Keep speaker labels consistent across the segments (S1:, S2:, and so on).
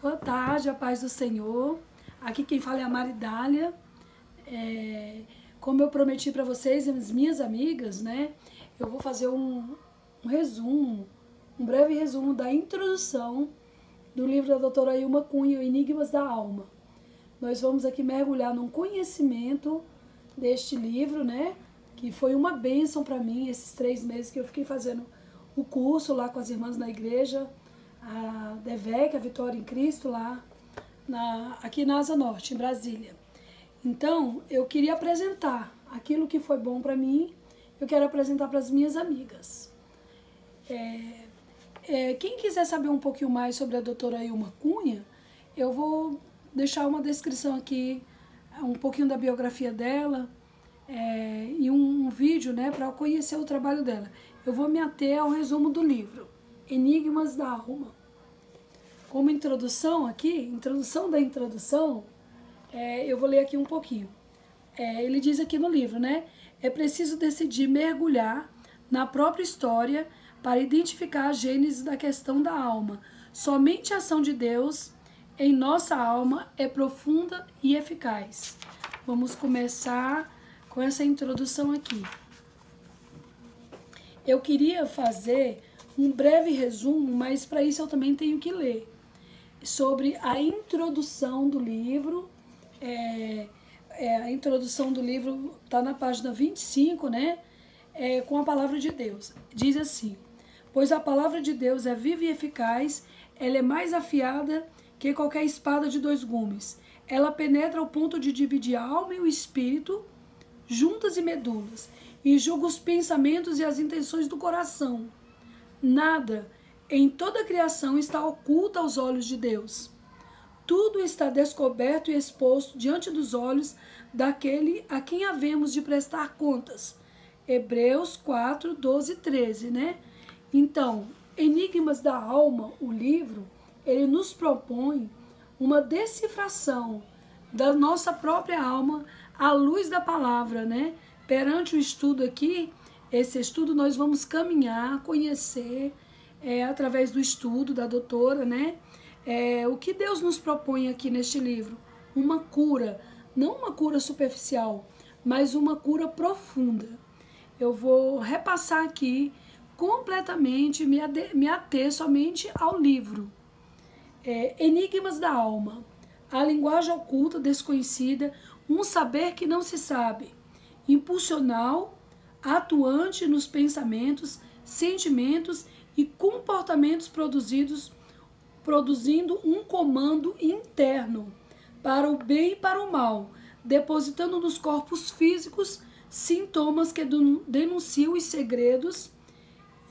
S1: Boa tarde, a paz do Senhor. Aqui quem fala é a Maridália. Como eu prometi para vocês, as minhas amigas, né? Eu vou fazer um resumo, um breve resumo da introdução do livro da doutora Ilma Cunha, Enigmas da Alma. Nós vamos aqui mergulhar num conhecimento deste livro, né? Que foi uma bênção para mim esses 3 meses que eu fiquei fazendo o curso lá com as irmãs na igreja, a DEVEC, a Vitória em Cristo, lá aqui na Asa Norte, em Brasília. Então, eu queria apresentar aquilo que foi bom para mim, eu quero apresentar para as minhas amigas. Quem quiser saber um pouquinho mais sobre a doutora Ilma Cunha, eu vou deixar uma descrição aqui, um pouquinho da biografia dela, e um vídeo, né, para conhecer o trabalho dela. Eu vou me ater ao resumo do livro, Enigmas da Alma. Como introdução aqui, introdução da introdução, eu vou ler aqui um pouquinho. Ele diz aqui no livro, né? É preciso decidir mergulhar na própria história para identificar a gênese da questão da alma. Somente a ação de Deus em nossa alma é profunda e eficaz. Vamos começar com essa introdução aqui. Eu queria fazer um breve resumo, mas para isso eu também tenho que ler sobre a introdução do livro. A introdução do livro está na página 25, né? Com a palavra de Deus. Diz assim: pois a palavra de Deus é viva e eficaz, ela é mais afiada que qualquer espada de 2 gumes. Ela penetra ao ponto de dividir a alma e o espírito, juntas e medulas, e julga os pensamentos e as intenções do coração. Nada em toda a criação está oculto aos olhos de Deus. Tudo está descoberto e exposto diante dos olhos daquele a quem havemos de prestar contas. Hebreus 4, 12 e 13, né? Então, Enigmas da Alma, o livro, ele nos propõe uma decifração da nossa própria alma à luz da palavra, né? Perante o estudo aqui, esse estudo nós vamos caminhar, conhecer, através do estudo da doutora, né? O que Deus nos propõe aqui neste livro? Uma cura, não uma cura superficial, mas uma cura profunda. Eu vou repassar aqui completamente, me ater somente ao livro. Enigmas da Alma. A linguagem oculta, desconhecida, um saber que não se sabe, impulsional, atuante nos pensamentos, sentimentos e comportamentos produzindo um comando interno para o bem e para o mal, depositando nos corpos físicos sintomas que denunciam os segredos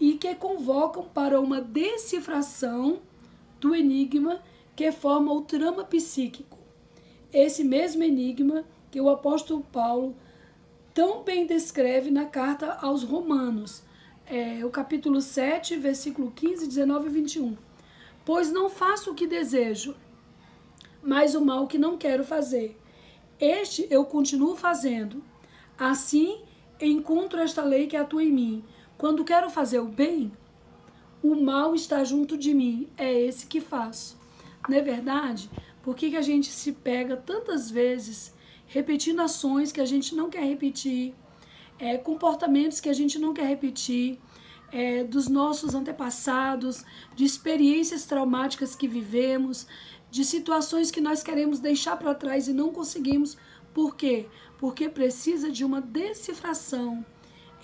S1: e que convocam para uma decifração do enigma que forma o trama psíquico. Esse mesmo enigma que o apóstolo Paulo tão bem descreve na carta aos Romanos, o capítulo 7, versículo 15, 19 e 21. Pois não faço o que desejo, mas o mal que não quero fazer. Este eu continuo fazendo. Assim, encontro esta lei que atua em mim. Quando quero fazer o bem, o mal está junto de mim. É esse que faço. Não é verdade? Por que a gente se pega tantas vezes repetindo ações que a gente não quer repetir, comportamentos que a gente não quer repetir, dos nossos antepassados, de experiências traumáticas que vivemos, de situações que nós queremos deixar para trás e não conseguimos. Por quê? Porque precisa de uma decifração.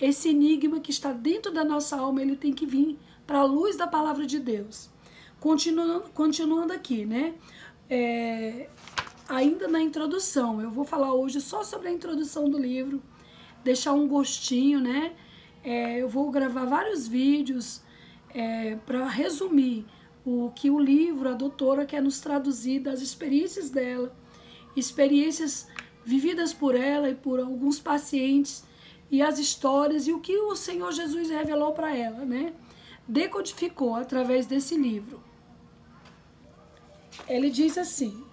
S1: Esse enigma que está dentro da nossa alma, ele tem que vir para a luz da palavra de Deus. Continuando aqui, né? Ainda na introdução, eu vou falar hoje só sobre a introdução do livro, deixar um gostinho, né? Eu vou gravar vários vídeos para resumir o que o livro, a doutora quer nos traduzir das experiências dela, experiências vividas por ela e por alguns pacientes, e as histórias e o que o Senhor Jesus revelou para ela, né? Decodificou através desse livro. Ele diz assim: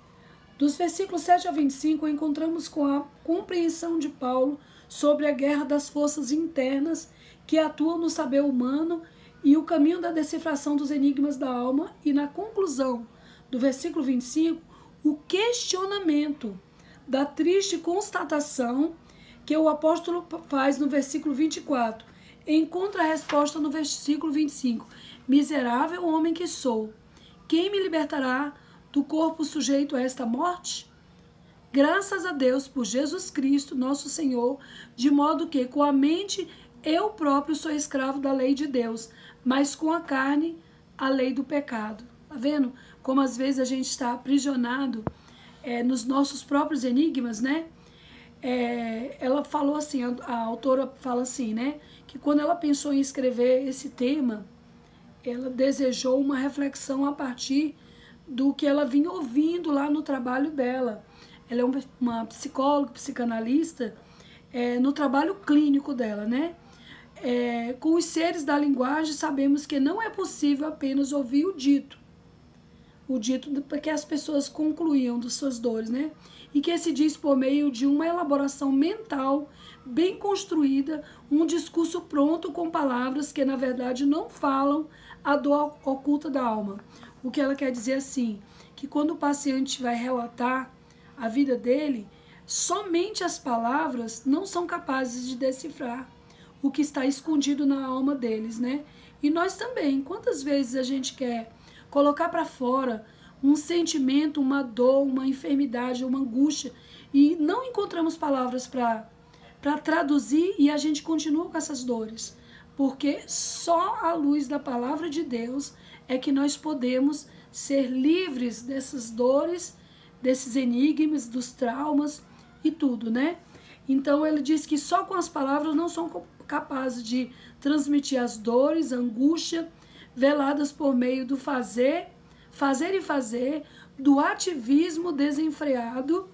S1: dos versículos 7 a 25, encontramos com a compreensão de Paulo sobre a guerra das forças internas que atuam no saber humano e o caminho da decifração dos enigmas da alma, e na conclusão do versículo 25, o questionamento da triste constatação que o apóstolo faz no versículo 24. Encontra a resposta no versículo 25. Miserável homem que sou, quem me libertará do corpo sujeito a esta morte? Graças a Deus por Jesus Cristo, nosso Senhor, de modo que com a mente eu próprio sou escravo da lei de Deus, mas com a carne, a lei do pecado. Tá vendo? Como às vezes a gente está aprisionado nos nossos próprios enigmas, né? Ela falou assim, a autora fala assim, né? Que quando ela pensou em escrever esse tema, ela desejou uma reflexão a partir do que ela vinha ouvindo lá no trabalho dela. Ela é uma psicóloga, psicanalista, no trabalho clínico dela, né? Com os seres da linguagem, sabemos que não é possível apenas ouvir o dito que as pessoas concluíam das suas dores, né? E que se diz por meio de uma elaboração mental bem construída, um discurso pronto com palavras que na verdade não falam a dor oculta da alma. O que ela quer dizer assim, que quando o paciente vai relatar a vida dele, somente as palavras não são capazes de decifrar o que está escondido na alma deles, né? E nós também, quantas vezes a gente quer colocar para fora um sentimento, uma dor, uma enfermidade, uma angústia, e não encontramos palavras para traduzir e a gente continua com essas dores. Porque só à luz da palavra de Deus é que nós podemos ser livres dessas dores, desses enigmas, dos traumas e tudo, né? Então ele diz que só com as palavras não são capazes de transmitir as dores, a angústia, veladas por meio do fazer, do ativismo desenfreado,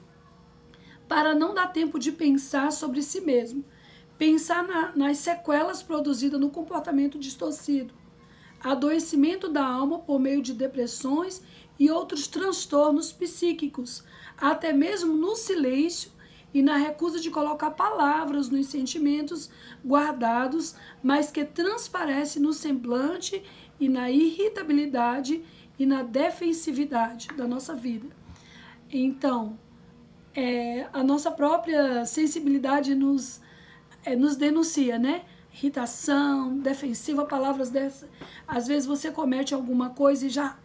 S1: para não dar tempo de pensar sobre si mesmo, pensar nas sequelas produzidas no comportamento distorcido, adoecimento da alma por meio de depressões e outros transtornos psíquicos, até mesmo no silêncio e na recusa de colocar palavras nos sentimentos guardados, mas que transparece no semblante e na irritabilidade e na defensividade da nossa vida. Então, a nossa própria sensibilidade nos denuncia, né? Irritação, defensiva, palavras dessas. Às vezes você comete alguma coisa e já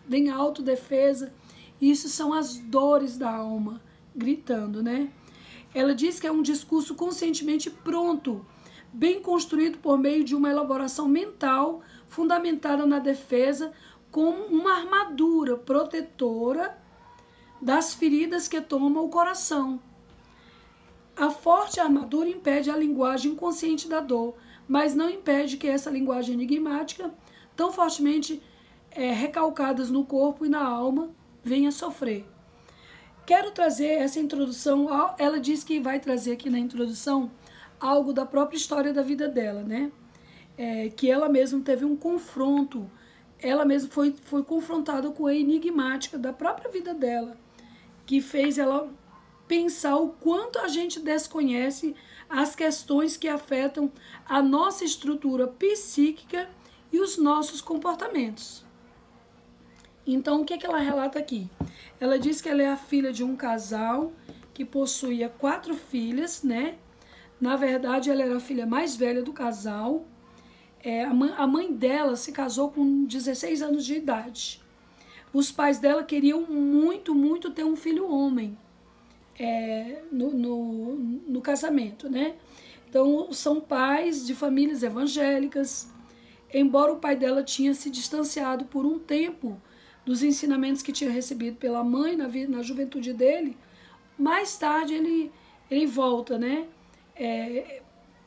S1: vem a autodefesa. Isso são as dores da alma gritando, né? Ela diz que é um discurso conscientemente pronto, bem construído por meio de uma elaboração mental fundamentada na defesa, como uma armadura protetora das feridas que tomam o coração. A forte armadura impede a linguagem consciente da dor, mas não impede que essa linguagem enigmática, tão fortemente recalcadas no corpo e na alma, venha sofrer. Quero trazer essa introdução, ela diz que vai trazer aqui na introdução algo da própria história da vida dela, né? Que ela mesma teve um confronto, ela mesma foi confrontada com a enigmática da própria vida dela, que fez ela pensar o quanto a gente desconhece as questões que afetam a nossa estrutura psíquica e os nossos comportamentos. Então, o que ela relata aqui? Ela diz que ela é a filha de um casal que possuía 4 filhas, né? Na verdade, ela era a filha mais velha do casal. A mãe dela se casou com 16 anos de idade. Os pais dela queriam muito, muito ter um filho homem no casamento, né? Então, são pais de famílias evangélicas. Embora o pai dela tinha se distanciado por um tempo dos ensinamentos que tinha recebido pela mãe na juventude dele, mais tarde ele volta, né,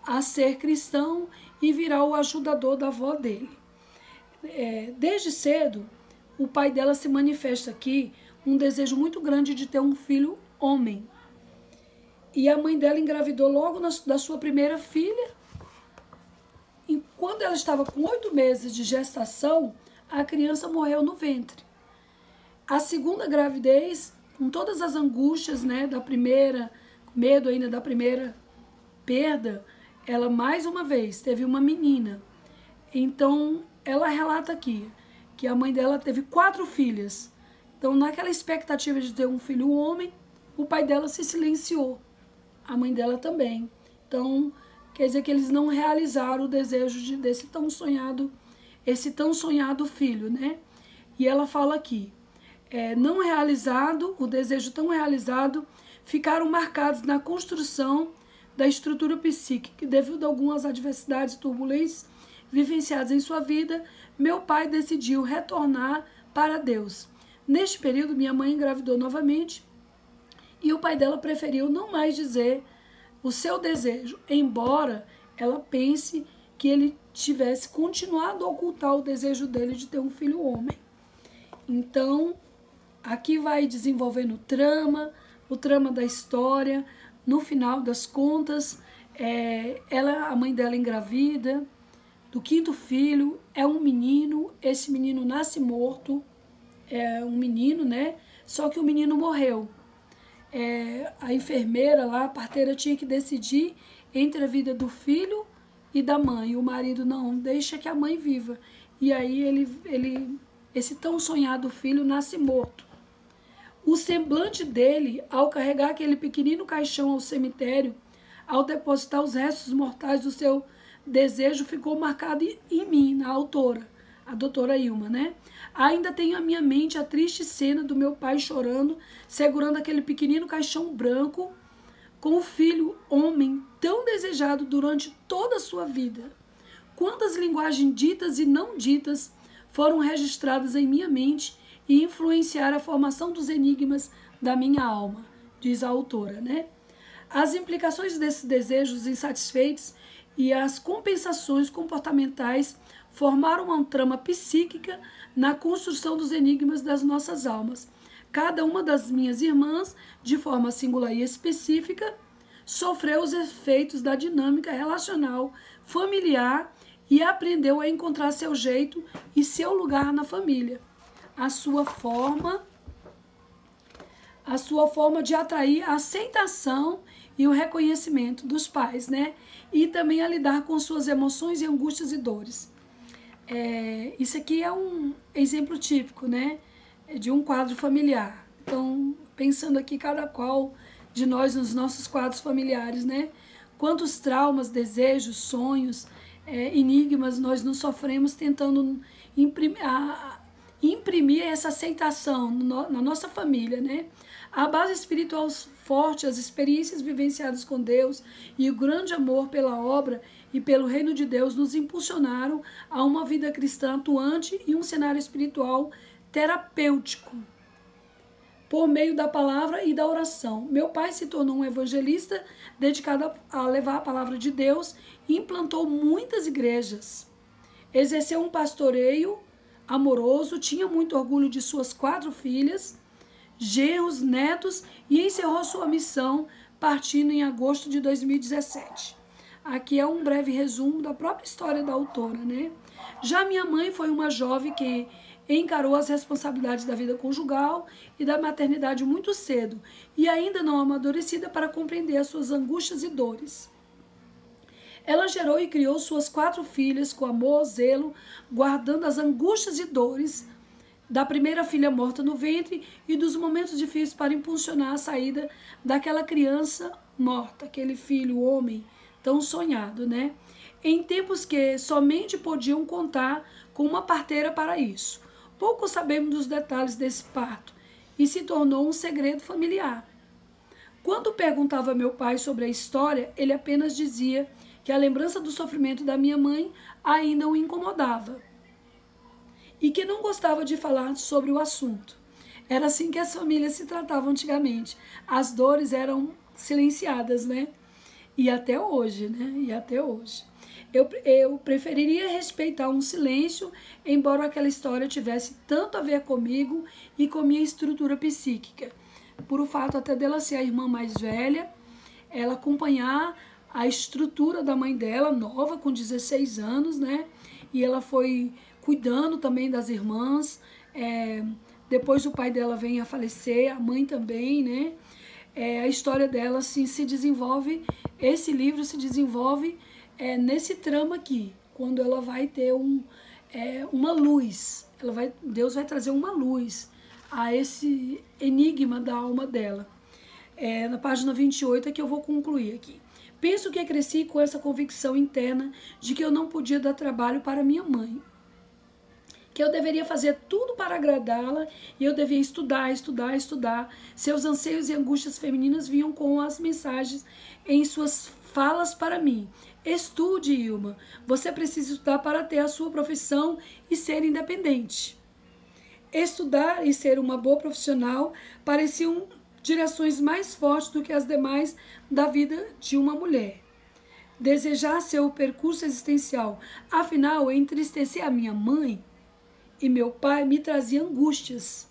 S1: a ser cristão e virar o ajudador da avó dele. Desde cedo, o pai dela se manifesta aqui um desejo muito grande de ter um filho homem. E a mãe dela engravidou logo da sua primeira filha. E quando ela estava com 8 meses de gestação, a criança morreu no ventre. A segunda gravidez, com todas as angústias, né, da primeira, medo ainda da primeira perda, ela mais uma vez teve uma menina. Então, ela relata aqui que a mãe dela teve 4 filhas Então, naquela expectativa de ter um filho homem, o pai dela se silenciou, a mãe dela também. Então, quer dizer que eles não realizaram o desejo esse tão sonhado filho, né? E ela fala aqui, não realizado, o desejo tão realizado, ficaram marcados na construção da estrutura psíquica, devido a algumas adversidades e turbulências vivenciadas em sua vida, meu pai decidiu retornar para Deus. Neste período, minha mãe engravidou novamente e o pai dela preferiu não mais dizer o seu desejo, embora ela pense que ele tivesse continuado a ocultar o desejo dele de ter um filho homem. Então, aqui vai desenvolvendo o trama da história. No final das contas, a mãe dela engravida do 5º filho, é um menino, esse menino nasce morto, é um menino, né? Só que o menino morreu. A enfermeira lá, a parteira, tinha que decidir entre a vida do filho e da mãe. O marido não, deixa que a mãe viva. E aí esse tão sonhado filho nasce morto. O semblante dele, ao carregar aquele pequenino caixão ao cemitério, ao depositar os restos mortais do seu desejo, ficou marcado em mim, na autora, a doutora Ilma, né? Ainda tenho à minha mente a triste cena do meu pai chorando, segurando aquele pequenino caixão branco, com o filho homem tão desejado durante toda a sua vida. Quantas linguagens ditas e não ditas foram registradas em minha mente e influenciaram a formação dos enigmas da minha alma, diz a autora, né? As implicações desses desejos insatisfeitos e as compensações comportamentais formaram uma trama psíquica na construção dos enigmas das nossas almas. Cada uma das minhas irmãs, de forma singular e específica, sofreu os efeitos da dinâmica relacional familiar e aprendeu a encontrar seu jeito e seu lugar na família. A sua forma de atrair a aceitação e o reconhecimento dos pais, né? E também a lidar com suas emoções e angústias e dores. Isso aqui é um exemplo típico, né? De um quadro familiar. Então, pensando aqui cada qual de nós nos nossos quadros familiares, né? Quantos traumas, desejos, sonhos, enigmas nós não sofremos tentando imprimir essa aceitação na nossa família, né? A base espiritual forte, as experiências vivenciadas com Deus e o grande amor pela obra e pelo reino de Deus nos impulsionaram a uma vida cristã atuante e um cenário espiritual terapêutico por meio da palavra e da oração. Meu pai se tornou um evangelista dedicado a levar a palavra de Deus e implantou muitas igrejas. Exerceu um pastoreio amoroso, tinha muito orgulho de suas 4 filhas, genros, netos e encerrou sua missão partindo em agosto de 2017. Aqui é um breve resumo da própria história da autora, né? Já minha mãe foi uma jovem que encarou as responsabilidades da vida conjugal e da maternidade muito cedo e ainda não amadurecida para compreender as suas angústias e dores. Ela gerou e criou suas 4 filhas com amor, zelo, guardando as angústias e dores da primeira filha morta no ventre e dos momentos difíceis para impulsionar a saída daquela criança morta, aquele filho homem tão sonhado, né? Em tempos que somente podiam contar com uma parteira para isso. Pouco sabemos dos detalhes desse parto e se tornou um segredo familiar. Quando perguntava a meu pai sobre a história, ele apenas dizia que a lembrança do sofrimento da minha mãe ainda o incomodava e que não gostava de falar sobre o assunto. Era assim que as famílias se tratavam antigamente. As dores eram silenciadas, né? E até hoje, né? E até hoje. Eu preferiria respeitar um silêncio, embora aquela história tivesse tanto a ver comigo e com minha estrutura psíquica. Por o fato até dela ser a irmã mais velha, ela acompanhar a estrutura da mãe dela, nova, com 16 anos, né? E ela foi cuidando também das irmãs. Depois o pai dela vem a falecer, a mãe também, né? A história dela assim, se desenvolve, esse livro se desenvolve nesse trama aqui, quando ela vai ter uma luz, Deus vai trazer uma luz a esse enigma da alma dela. Na página 28 é que eu vou concluir aqui. Penso que cresci com essa convicção interna de que eu não podia dar trabalho para minha mãe, que eu deveria fazer tudo para agradá-la e eu devia estudar, estudar, estudar. Seus anseios e angústias femininas vinham com as mensagens em suas falas para mim. Estude, Ilma. Você precisa estudar para ter a sua profissão e ser independente. Estudar e ser uma boa profissional pareciam direções mais fortes do que as demais da vida de uma mulher. Desejar seu percurso existencial, afinal, entristecer a minha mãe e meu pai me trazia angústias,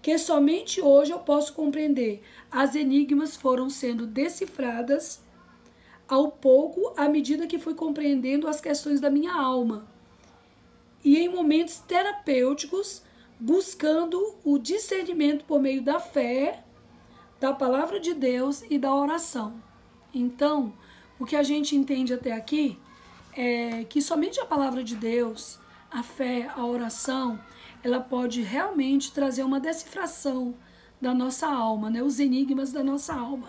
S1: que somente hoje eu posso compreender. As enigmas foram sendo decifradas ao pouco, à medida que fui compreendendo as questões da minha alma. E em momentos terapêuticos, buscando o discernimento por meio da fé, da palavra de Deus e da oração. Então, o que a gente entende até aqui é que somente a palavra de Deus, a fé, a oração, ela pode realmente trazer uma decifração da nossa alma, né? Os enigmas da nossa alma.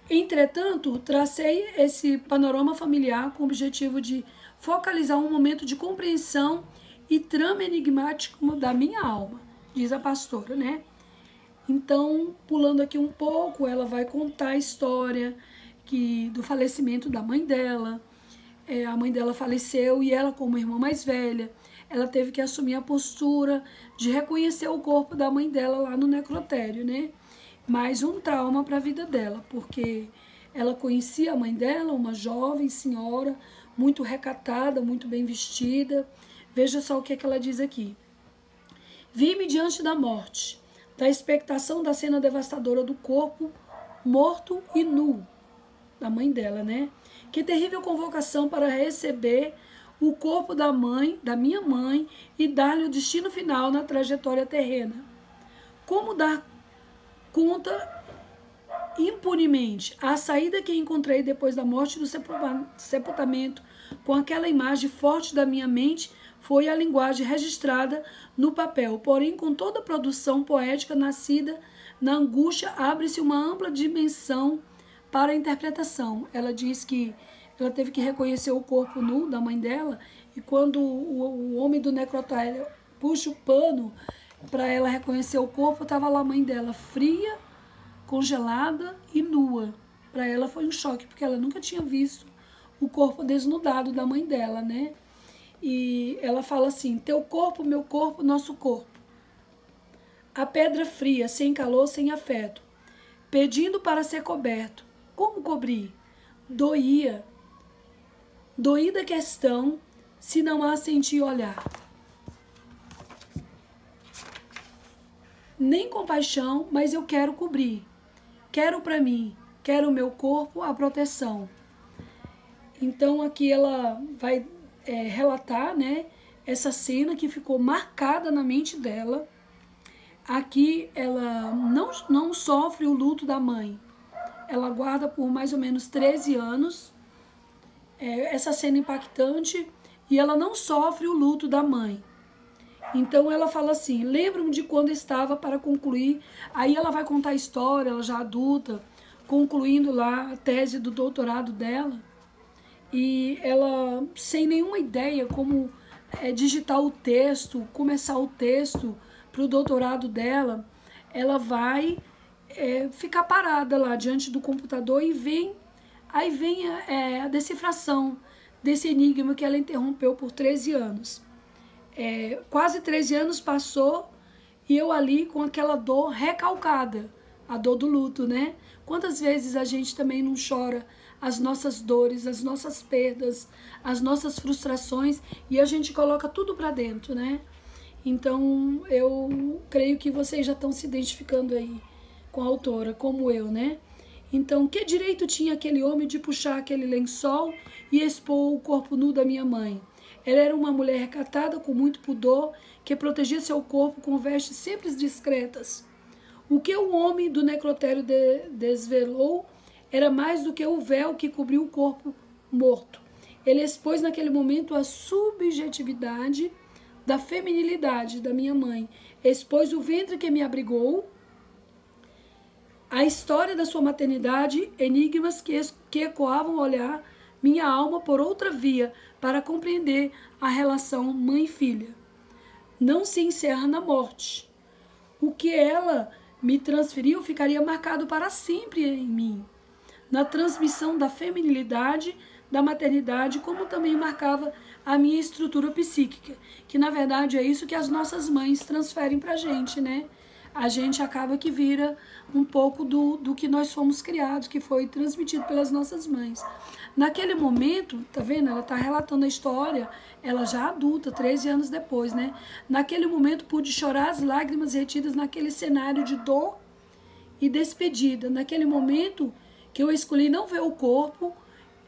S1: Entretanto, tracei esse panorama familiar com o objetivo de focalizar um momento de compreensão e trama enigmático da minha alma, diz a pastora, né? Então, pulando aqui um pouco, ela vai contar a história do falecimento da mãe dela. A mãe dela faleceu e ela, como irmã mais velha, ela teve que assumir a postura de reconhecer o corpo da mãe dela lá no necrotério, né? Mais um trauma para a vida dela, porque ela conhecia a mãe dela, uma jovem senhora, muito recatada, muito bem vestida. Veja só o que ela diz aqui. Vi-me diante da morte, da expectação da cena devastadora do corpo morto e nu da mãe dela, né? Que terrível convocação para receber o corpo da minha mãe, e dar-lhe o destino final na trajetória terrena. Como dar conta impunemente a saída que encontrei depois da morte do sepultamento, com aquela imagem forte da minha mente, foi a linguagem registrada no papel. Porém, com toda a produção poética nascida na angústia, abre-se uma ampla dimensão para a interpretação. Ela diz que ela teve que reconhecer o corpo nu da mãe dela, e quando o homem do necrotério puxa o pano para ela reconhecer o corpo, estava lá a mãe dela, fria, congelada e nua. Para ela foi um choque, porque ela nunca tinha visto o corpo desnudado da mãe dela, né? E ela fala assim: teu corpo, meu corpo, nosso corpo. A pedra fria, sem calor, sem afeto, pedindo para ser coberto. Como cobrir? Doía. Doída questão, se não há sentir olhar. Nem compaixão, mas eu quero cobrir. Quero para mim, quero o meu corpo, a proteção. Então aqui ela vai relatar, né, essa cena que ficou marcada na mente dela. Aqui ela não sofre o luto da mãe. Ela guarda por mais ou menos 13 anos essa cena impactante, e ela não sofre o luto da mãe. Então ela fala assim: lembro-me de quando estava para concluir. Aí ela vai contar a história, ela já adulta, concluindo lá a tese do doutorado dela. E ela, sem nenhuma ideia como digitar o texto, começar o texto para o doutorado dela, ela vai ficar parada lá diante do computador e vem a decifração desse enigma que ela interrompeu por 13 anos. Quase 13 anos passou e eu ali com aquela dor recalcada, a dor do luto, né? Quantas vezes a gente também não chora as nossas dores, as nossas perdas, as nossas frustrações, e a gente coloca tudo para dentro, né? Então, eu creio que vocês já estão se identificando aí com a autora, como eu, né? Então, que direito tinha aquele homem de puxar aquele lençol e expor o corpo nu da minha mãe? Ela era uma mulher recatada, com muito pudor, que protegia seu corpo com vestes sempre discretas. O que o homem do necrotério desvelou era mais do que o véu que cobriu o corpo morto. Ele expôs naquele momento a subjetividade da feminilidade da minha mãe. expôs o ventre que me abrigou, a história da sua maternidade, enigmas que ecoavam ao olhar minha alma por outra via para compreender a relação mãe-filha. Não se encerra na morte. O que ela me transferiu ficaria marcado para sempre em mim, na transmissão da feminilidade, da maternidade, como também marcava a minha estrutura psíquica, que na verdade é isso que as nossas mães transferem para a gente, né? A gente acaba que vira um pouco do que nós fomos criados, que foi transmitido pelas nossas mães. Naquele momento, tá vendo? Ela tá relatando a história, ela já adulta, 13 anos depois, né? Naquele momento pude chorar as lágrimas retidas naquele cenário de dor e despedida. Naquele momento que eu escolhi não ver o corpo,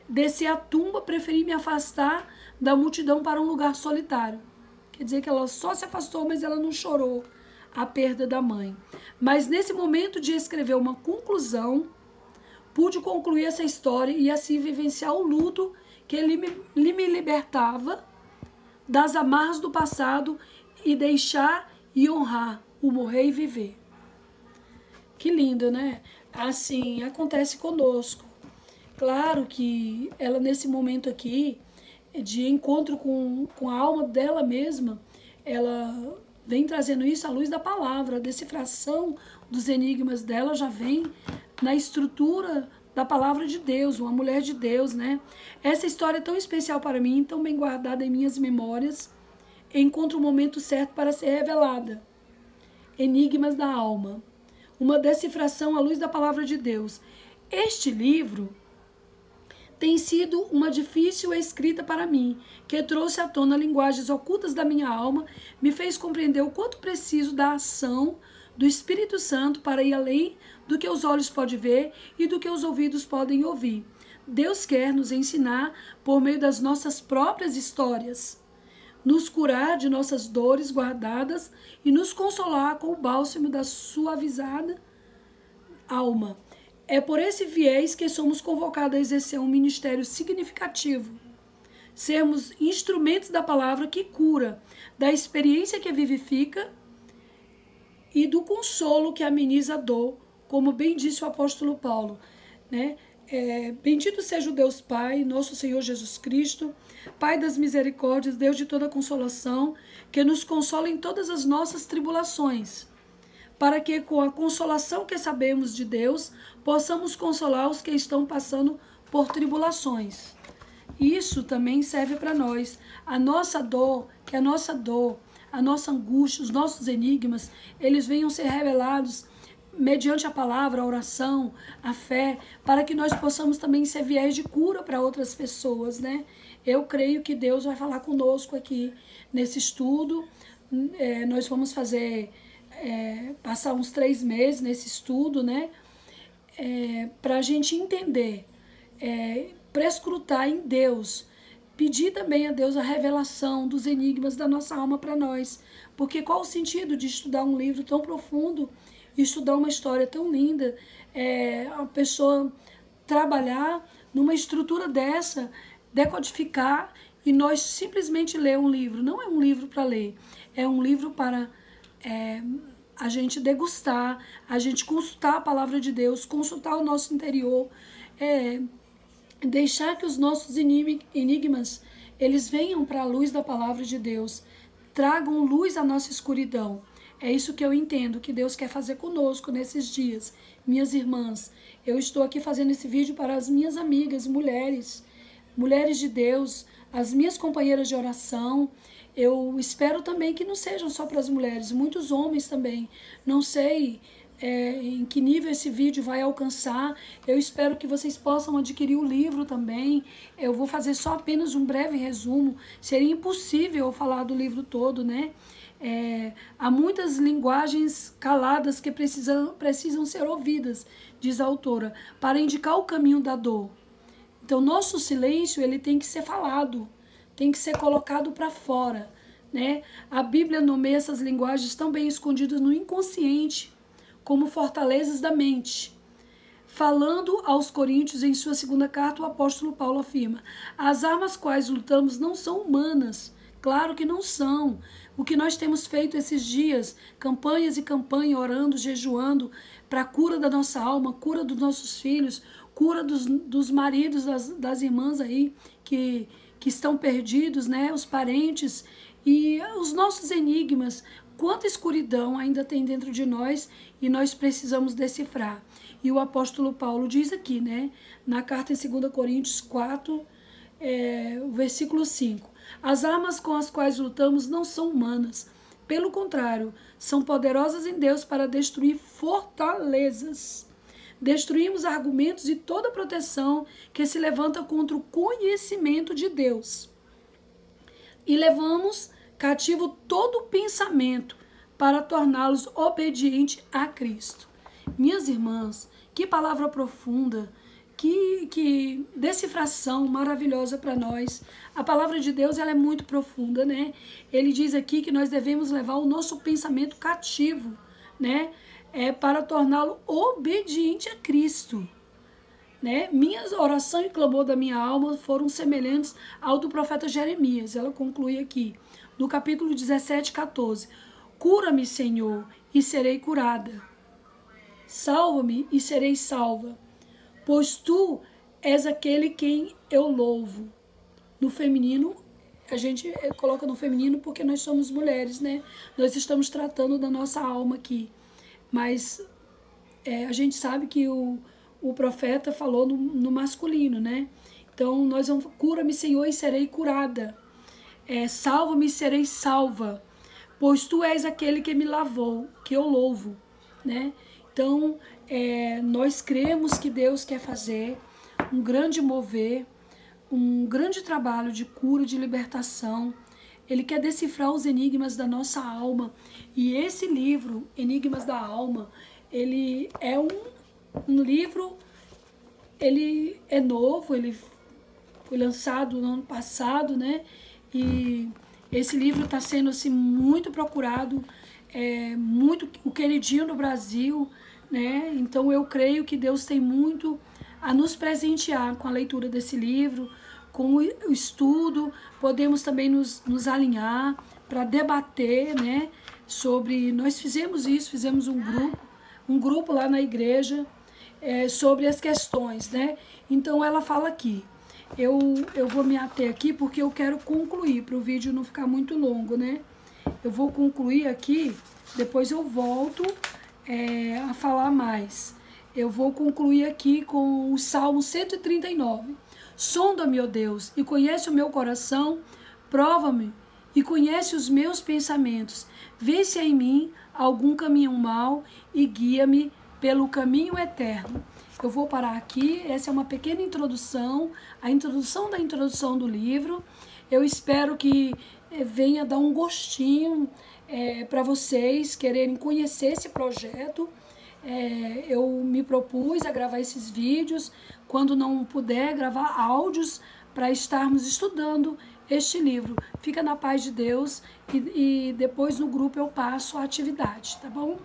S1: descer a tumba, preferi me afastar da multidão para um lugar solitário. Quer dizer que ela só se afastou, mas ela não chorou a perda da mãe. Mas nesse momento de escrever uma conclusão, pude concluir essa história e assim vivenciar o luto que ele me libertava das amarras do passado e deixar e honrar o morrer e viver. Que lindo, né? Assim, acontece conosco. Claro que ela, nesse momento aqui, de encontro com a alma dela mesma, ela vem trazendo isso à luz da palavra. A decifração dos enigmas dela já vem na estrutura da palavra de Deus, uma mulher de Deus, né? Essa história é tão especial para mim, tão bem guardada em minhas memórias, encontra o momento certo para ser revelada. Enigmas da alma. Uma decifração à luz da palavra de Deus. Este livro tem sido uma difícil escrita para mim, que trouxe à tona linguagens ocultas da minha alma, me fez compreender o quanto preciso da ação do Espírito Santo para ir além do que os olhos podem ver e do que os ouvidos podem ouvir. Deus quer nos ensinar por meio das nossas próprias histórias, nos curar de nossas dores guardadas e nos consolar com o bálsamo da suavizada alma. É por esse viés que somos convocados a exercer um ministério significativo. Sermos instrumentos da palavra que cura, da experiência que vivifica e do consolo que ameniza a dor, como bem disse o apóstolo Paulo, né? Bendito seja o Deus Pai, nosso Senhor Jesus Cristo, Pai das misericórdias, Deus de toda consolação, que nos consola em todas as nossas tribulações, para que com a consolação que sabemos de Deus, possamos consolar os que estão passando por tribulações. Isso também serve para nós. A nossa dor, a nossa angústia, os nossos enigmas, eles venham ser revelados mediante a palavra, a oração, a fé, para que nós possamos também ser viés de cura para outras pessoas, né? Eu creio que Deus vai falar conosco aqui nesse estudo. Nós vamos fazer, passar uns 3 meses nesse estudo, né? Para a gente entender, prescrutar em Deus, pedir também a Deus a revelação dos enigmas da nossa alma para nós. Porque qual o sentido de estudar um livro tão profundo, estudar uma história tão linda, a pessoa trabalhar numa estrutura dessa, decodificar e nós simplesmente ler um livro? Não é um livro para ler, é um livro para a gente degustar, a gente consultar a palavra de Deus, consultar o nosso interior, deixar que os nossos enigmas eles venham para a luz da palavra de Deus, tragam luz à nossa escuridão. É isso que eu entendo que Deus quer fazer conosco nesses dias. Minhas irmãs, eu estou aqui fazendo esse vídeo para as minhas amigas, mulheres de Deus, as minhas companheiras de oração. Eu espero também que não sejam só para as mulheres, muitos homens também. Não sei em que nível esse vídeo vai alcançar. Eu espero que vocês possam adquirir o livro também. Eu vou fazer só apenas um breve resumo. Seria impossível eu falar do livro todo, né? Há muitas linguagens caladas que precisam ser ouvidas, diz a autora, para indicar o caminho da dor. Então, nosso silêncio ele tem que ser falado, tem que ser colocado para fora, né? A Bíblia nomeia essas linguagens tão bem escondidas no inconsciente, como fortalezas da mente. Falando aos Coríntios, em sua 2ª carta, o apóstolo Paulo afirma: as armas quais lutamos não são humanas. Claro que não são. O que nós temos feito esses dias, campanhas e campanha, orando, jejuando, para a cura da nossa alma, cura dos nossos filhos, cura dos maridos, das irmãs aí que estão perdidos, né? Os parentes e os nossos enigmas. Quanta escuridão ainda tem dentro de nós e nós precisamos decifrar. E o apóstolo Paulo diz aqui, né? Na carta em 2 Coríntios 4, o versículo 5. As armas com as quais lutamos não são humanas. Pelo contrário, são poderosas em Deus para destruir fortalezas. Destruímos argumentos e toda proteção que se levanta contra o conhecimento de Deus. E levamos cativo todo pensamento para torná-los obedientes a Cristo. Minhas irmãs, que palavra profunda, que decifração maravilhosa para nós. A palavra de Deus, ela é muito profunda, né? Ele diz aqui que nós devemos levar o nosso pensamento cativo, né? Para torná-lo obediente a Cristo, né? Minha oração e clamor da minha alma foram semelhantes ao do profeta Jeremias. Ela conclui aqui, no capítulo 17, 14. Cura-me, Senhor, e serei curada. Salva-me e serei salva, pois tu és aquele quem eu louvo. No feminino, a gente coloca no feminino porque nós somos mulheres, né? Nós estamos tratando da nossa alma aqui. Mas a gente sabe que o profeta falou no masculino, né? Então, nós vamos, cura-me, Senhor, e serei curada. Salva-me e serei salva, pois tu és aquele que me lavou, que eu louvo, né? Então, nós cremos que Deus quer fazer um grande mover, um grande trabalho de cura, de libertação. Ele quer decifrar os enigmas da nossa alma. E esse livro, Enigmas da Alma, ele é um livro, ele é novo, ele foi lançado no ano passado, né? E esse livro está sendo assim, muito procurado, muito o queridinho no Brasil, né? Então eu creio que Deus tem muito a nos presentear com a leitura desse livro, com o estudo. Podemos também nos alinhar para debater, né? Sobre, nós fizemos isso, fizemos um grupo lá na igreja sobre as questões, né? Então ela fala aqui, eu vou me ater aqui porque eu quero concluir, para o vídeo não ficar muito longo, né? Eu vou concluir aqui, depois eu volto a falar mais. Eu vou concluir aqui com o Salmo 139. Sonda-me, ó Deus, e conhece o meu coração, prova-me e conhece os meus pensamentos. Vê se há em mim algum caminho mau e guia-me pelo caminho eterno. Eu vou parar aqui, essa é uma pequena introdução, a introdução da introdução do livro. Eu espero que venha dar um gostinho para vocês quererem conhecer esse projeto. Eu me propus a gravar esses vídeos, quando não puder, gravar áudios para estarmos estudando este livro. Fica na paz de Deus e depois no grupo eu passo a atividade, tá bom?